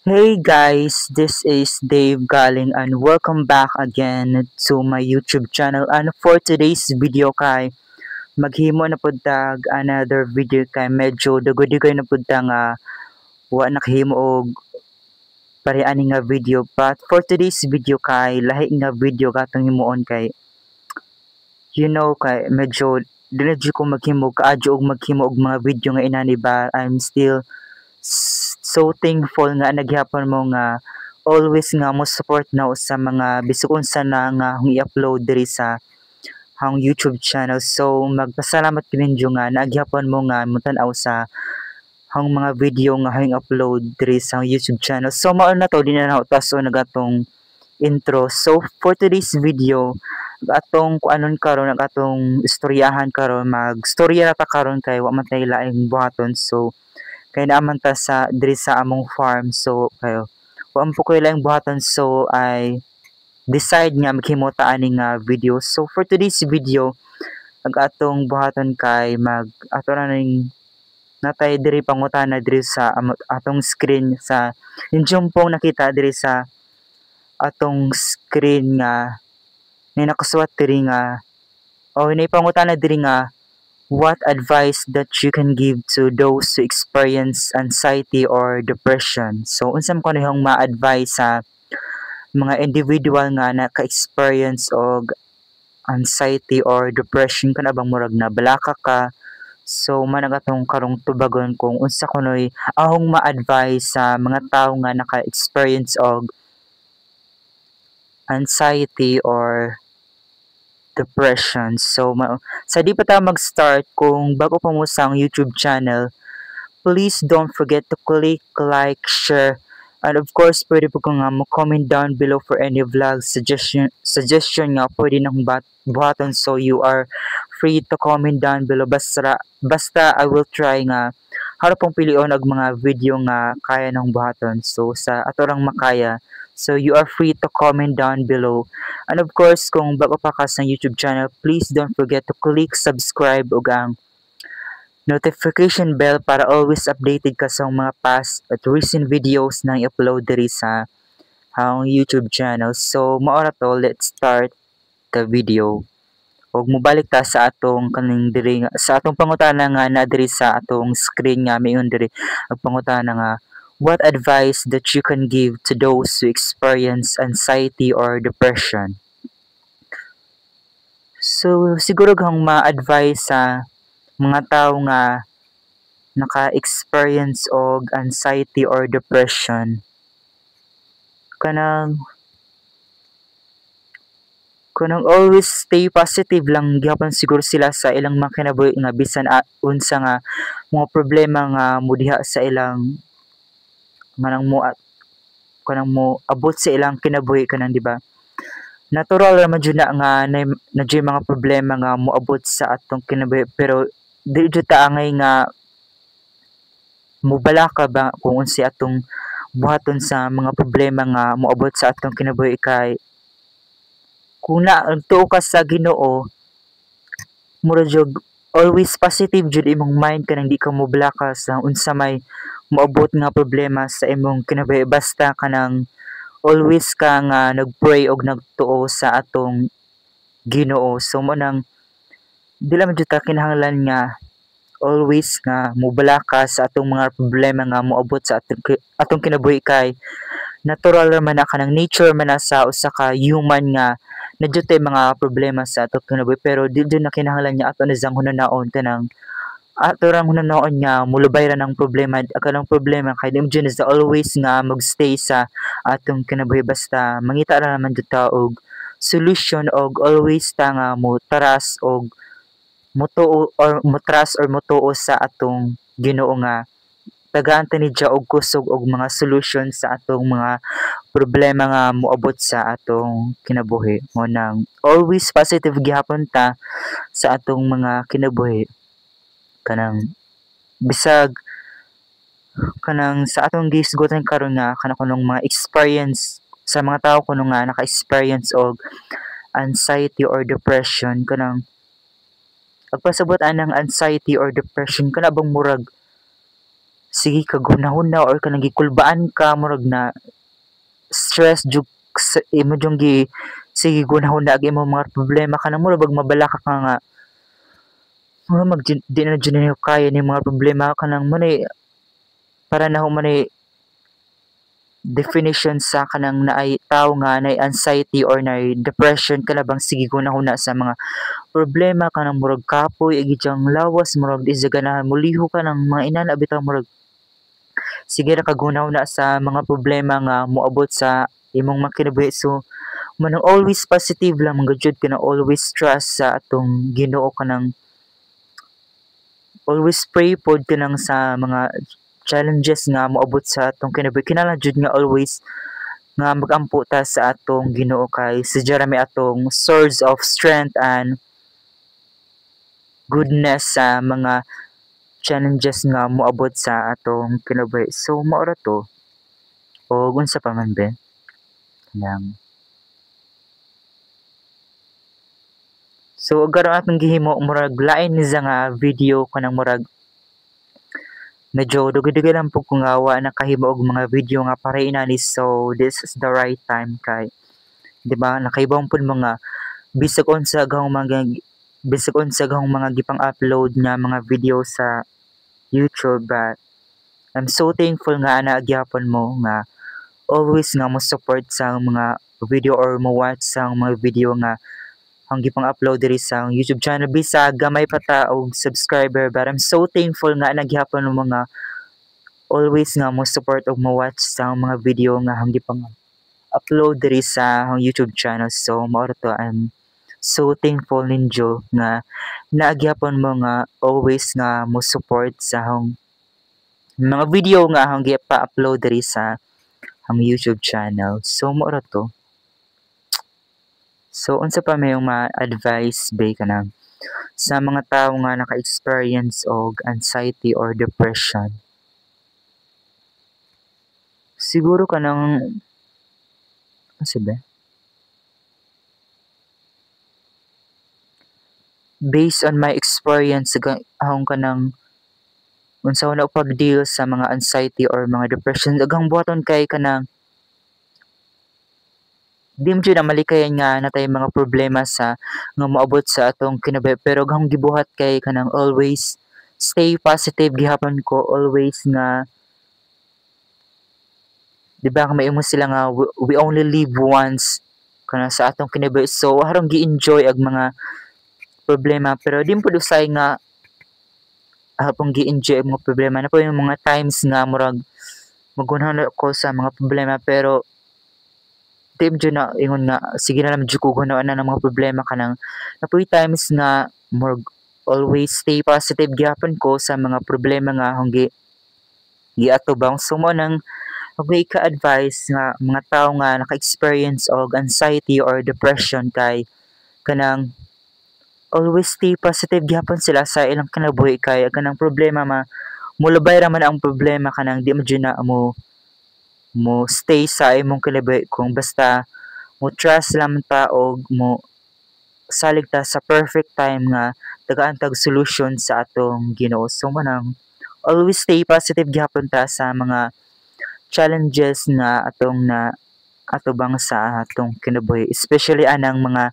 Hey guys, this is Dave Galing and welcome back again to my YouTube channel. And for today's video kay maghimo na pud tag another video kay medyo dugod-dugay na pud ta nga wa nakahimo og pareani nga video. But for today's video kay lahi nga video katong himuon kay kay medyo dili ko maghimo kaadyo og maghimo og mga video nga inani ba I'm still so thankful nga nagyapon mo nga always nga mo support na sa mga bisig unsa na nga i-upload diri sa hang YouTube channel. So magpasalamat kininyo nga nagyapon mo nga mutan-aw sa hang mga video nga hang upload diri sa YouTube channel. So mao na to din na taso nagatong intro. So for today's video atong kuanon karon ang atong istoryahan karon magstorya na ta karon kay wa man tay laing buhaton. So kay naaman ta sa diri sa among farm. So kayo wa po ko laing buhaton, so I decide nga maghimo ta ani nga video. So for today's video ang atong buhaton kay ato na ning natay diri pangutana diri sa atong screen sa inyong pong nakita diri sa atong screen nga ni nakasuwat diri nga ni pangutana diri nga what advice that you can give to those who experience anxiety or depression. So unsam ko nihong ma-advise sa mga individual nga naka-experience og anxiety or depression kana bang murag na balaka ka. So managatong karong tubagon kung unsa kunoy ahong ma-advise sa mga tawo nga naka-experience og anxiety or depression. So sa di pa tayo mag-start, kung bago pa mo sa YouTube channel, please don't forget to click like, share, and of course pwede po kung nga mo-comment down below for any vlog suggestion nga pwede nang buhaton. So you are free to comment down below basta I will try nga harap pong pilion og mga video nga kaya nang buhaton. So sa ato lang makaya, so you are free to comment down below. And of course, kung bago pa ka sa YouTube channel, please don't forget to click subscribe ug ang notification bell para always updated ka sa mga past at recent videos na i-upload diri sa ang YouTube channel. So mao ra to, let's start the video. Og mobalik ta sa atong kaning diri sa atong pangutana nga na diri sa atong screen nga mayon diri ang pangutana nga what advice that you can give to those who experience anxiety or depression. So siguro kang ma-advise sa mga tao nga naka-experience og anxiety or depression kanang always stay positive lang gyapon siguro sila sa ilang mga kinabuhi nga bisan unsa nga mga problema nga mudiha sa ilang manang mo at kanang mo abot sa ilang kinabuhi kanang di ba, natural ra man jud na nga na mga problema nga moabot sa atong kinabuhi, pero di jud ta angay nga mubala ka ba kung unsi atong buhaton sa mga problema nga moabot sa atong kinabuhi. Kay kung tuo ka sa Ginoo, mura jud always positive jud imong mind kanang di ka mubala ka sa unsa may moabot nga problema sa imong kinabuhi, basta kanang always ka nga nagpray og nagtuo sa atong Ginoo. So mo nang dila man jud ta kinahanglan nga always nga mubala ka sa atong mga problema nga moabot sa atong kinabuhi. Kay natural man na kanang nature man na sa usa ka human nga nadyo tay mga problema sa atong kinabuhi, pero di jud na kinahanglan nga ato na sang hunanaon kanang ato rang hunanaon nga mulubay ra ng problema kanang problema. Kay di mo jud always nga magstay sa atong kinabuhi, basta mangita ra naman jud ta og solution og always ta nga mo taras og mutuo or mutras or mutuo sa atong Ginoo nga tagaan ta ni Diya og kusog og mga solution sa atong mga problema nga moabot sa atong kinabuhi. Mo nang always positive gihapon ta sa atong mga kinabuhi kanang bisag kanang sa atong gisgutan karon nga kanang kunong mga experience sa mga tao kuno nga naka-experience og anxiety or depression. Kanang agpasabot anang anxiety or depression kana bang murag sige kag hunahuna or kanang gikulbaan ka murag na stress jug sa imo jung sige hunahuna ag imong mga problema kanang murag bag mabala ka nga murag di na jud ninyo kaya ni mga problema kanang manay para na manay definition sa kanang naay tao nga naay anxiety or naay depression kalabang sige hunahuna sa mga problema kanang murag kapoy igi diyang lawas murag di sa ganahan muliho ka ng mga inana bitaw murag sige ra kag hunahuna sa mga problema nga moabot sa imong makinabuhi so manang always positive lang man jud ka na always trust sa atong Ginoo kanang always pray pod ka nang sa mga challenges nga moabot sa atong kinabuhi kinahanglan jud nga always nga magampo ta sa atong Ginoo kay si Jeremy atong source of strength and goodness sa mga challenges nga moabot sa atong kinabuhi. So mao ra to. O unsa pa man be? Kanang so karon atong gihimo murag lain ni nga video kanang murag medyo dugay-dugay lang po kung nga wa nakahimo og mga video nga para inani so this is the right time kay di ba nakaibang pud mga bisag unsa gahong mga gipang upload nga mga video sa YouTube but I'm so thankful nga ana gyapon mo nga always nga mo support sa mga video or mo watch sa mga video nga ang gipang upload diri sa YouTube channel bisag gamay pa ta og subscriber but I'm so thankful nga nagyapon mo mga always nga mo support og mo watch sa mga video nga ang gipang upload diri sa YouTube channel so mao to I'm so thankful ninyo nga nagyapon mo nga always nga mo support sa mga video nga ang gipa-upload diri sa YouTube channel so mao to. So, unsa pa may ma-advise ba ka na sa mga tao nga naka-experience og anxiety or depression? Siguro ka nang, ano ba? Based on my experience, ahong ka nang unsa na pag-deal sa mga anxiety or mga depression, daghang buhaton kay ka nang di mo na malikayan nga natay mga problema sa nga moabot sa atong kinabuhi pero gahong gibuhat kay kanang always stay positive gihapon ko always nga di ba may imo sila nga we only live once kana sa atong kinabuhi so harong gi-enjoy ag mga problema pero di mo pud usay nga hapong gi-enjoy ang mga problema na po yung mga times nga murag magunahon ko sa mga problema pero team dyan na ingon nga sige na naman dyan ko gunawaan na ng mga problema kanang napoy times nga more always stay positive gyapon ko sa mga problema nga hong giatubang so mo nang ka-advise nga mga tao nga naka-experience og anxiety or depression kay kanang always stay positive gyapon sila sa ilang kinabuhi kay kanang problema mulabay ra man ang problema kanang di mo dyan na mo stay sa imong kinabuhi kung basta mo trust lang ta og mo salig ta sa perfect time nga tagaan tag solution sa atong Ginoo so manang always stay positive gyapon ta sa mga challenges nga atong na atubang sa atong kinabuhi especially anang mga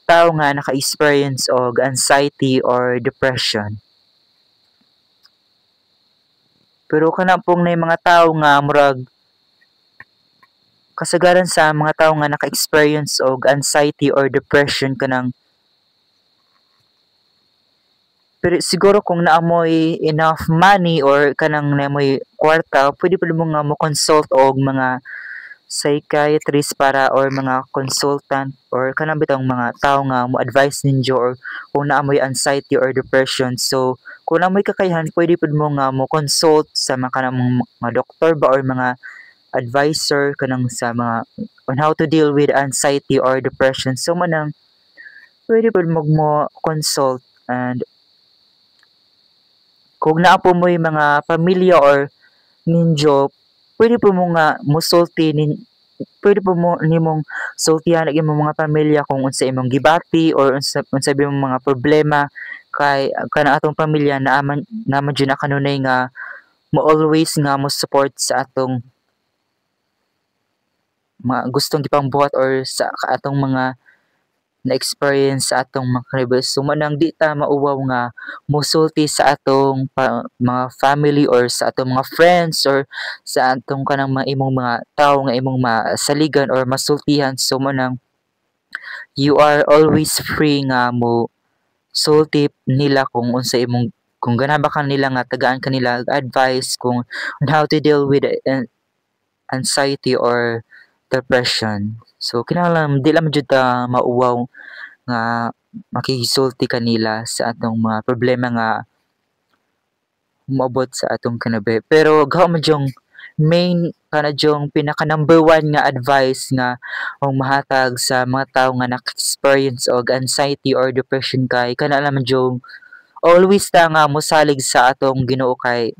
tao nga naka-experience og anxiety or depression pero kana pong na mga tao nga murag kasagaran sa mga tao nga naka-experience og anxiety or depression kanang pero siguro kung naamoy enough money or kanang naamoy kwarta pwede pa mo nga mo consult og mga psychiatrist para or mga consultant or kanang bitang mga tao nga mo advise ninyo or kung naamoy anxiety or depression so kung naamoy kakayahan pwede pa mo nga mo consult sa mga kanang mga doktor ba or mga advisor kanang sa mga on how to deal with anxiety or depression so manang pwede po mo consult and kung naa po mo yung mga pamilya or ninyo pwede po mo nga musulti pwede po mo nimong sultihan ang imong mga pamilya kung unsa imong gibati or unsa imong mga problema kay kana atong pamilya naman jud na kanunay nga mo always nga mo support sa atong mga gustong gipangbuhat or sa atong mga na-experience sa atong mga kanibus. So manang di ta mauwaw nga musulti sa atong mga family or sa atong mga friends or sa atong kanang mga imong mga tao nga imong masaligan or masultihan. So manang you are always free nga mo sulti nila kung unsa imong kung gana ba kanila nga tagaan kanila advice kung on how to deal with anxiety or depression. So kinahanglan di lang jud ta mauwaw nga makisulti kanila sa atong mga problema nga moabot sa atong kinabuhi. Pero gawa man jung main kana jung pinaka number one nga advice nga ang mahatag sa mga tawo nga naka-experience og anxiety or depression kay kana naman jung always ta nga mosalig sa atong Ginoo kay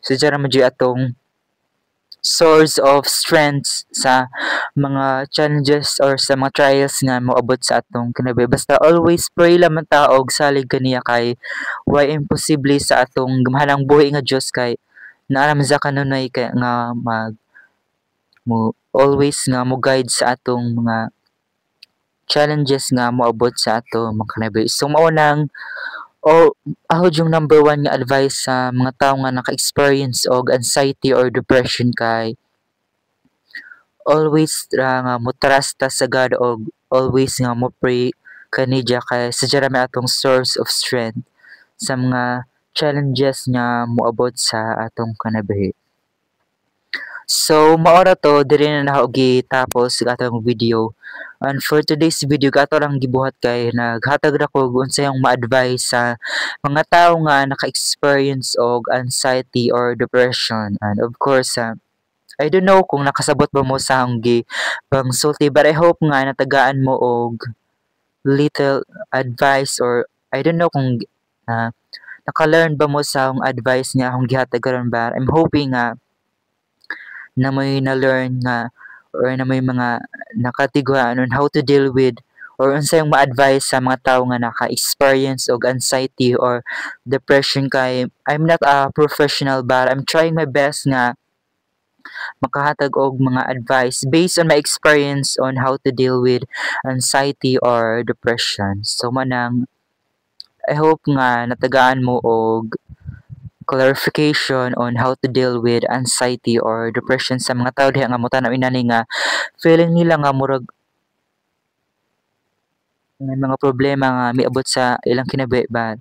sadya naman jud atong source of strength sa mga challenges or sa mga trials nga moabot sa atong kinabuhi. Basta always pray lamang ta og salig kaniya kay why imposible sa atong gamahalang buhi nga Dios kay naa naman sa kanunay kay nga mo always nga mo guide sa atong mga challenges nga moabot sa atong mga kinabuhi. So mao nang ako yung number one nga advice sa mga tao nga naka-experience og anxiety or depression kay always nga mo trust ta sa God og always nga mo pray kanidya kay sadya ra atong source of strength sa mga challenges nga moabot sa atong kinabuhi. So mao ra to diri na ako gitapos sa atong video. And for today's video kato lang gibuhat kay naghatag ra ko unsa yung ma-advise sa mga tawo nga naka-experience og anxiety or depression. And of course, I don't know kung nakasabot ba mo sa akong pangsulti but I hope nga natagaan mo og little advice or I don't know kung naka-learn ba mo sa akong advice nga akong gihatag karon ba. I'm hoping nga na may na-learn nga or na may mga nakatigwaan on how to deal with or unsa yung ma-advise sa mga tao nga naka-experience og anxiety or depression kay I'm not a professional but I'm trying my best nga makahatag og mga advice based on my experience on how to deal with anxiety or depression. So manang I hope nga natagaan mo og clarification on how to deal with anxiety or depression sa mga tao diha nga motanaw inani nga feeling nila nga murag may mga problema nga miabot sa ilang kinabuhi ba.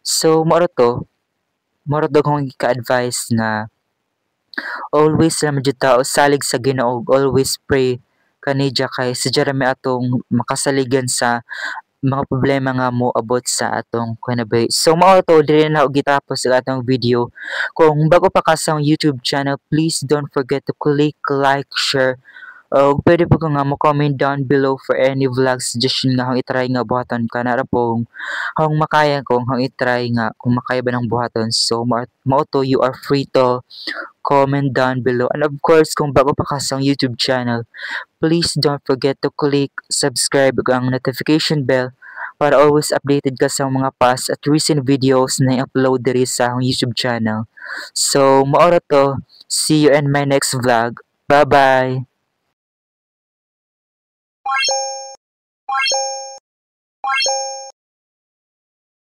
So mao ra to kong ka-advise nga always lang jud ta salig sa Ginoo always pray kanidya kay sadya ra mi atong makasaligan sa mga problema nga moabot sa atong kinabuhi. So mao to diri na og gitapos sa atong video. Kung bago pa ka sa YouTube channel, please don't forget to click like, share, o pwede po ka nga mo-comment down below for any vlog suggestion nga hang itry nga buhaton ka na ra pong hang makaya kung hang itry nga kung makaya ba ng buhaton. So mao to you are free to comment down below. And of course, kung bago pa ka sa YouTube channel, please don't forget to click subscribe ug ang notification bell para always updated ka sa mga past at recent videos na i-upload diri sa akong YouTube channel. So, mao ra to. See you in my next vlog. Bye-bye!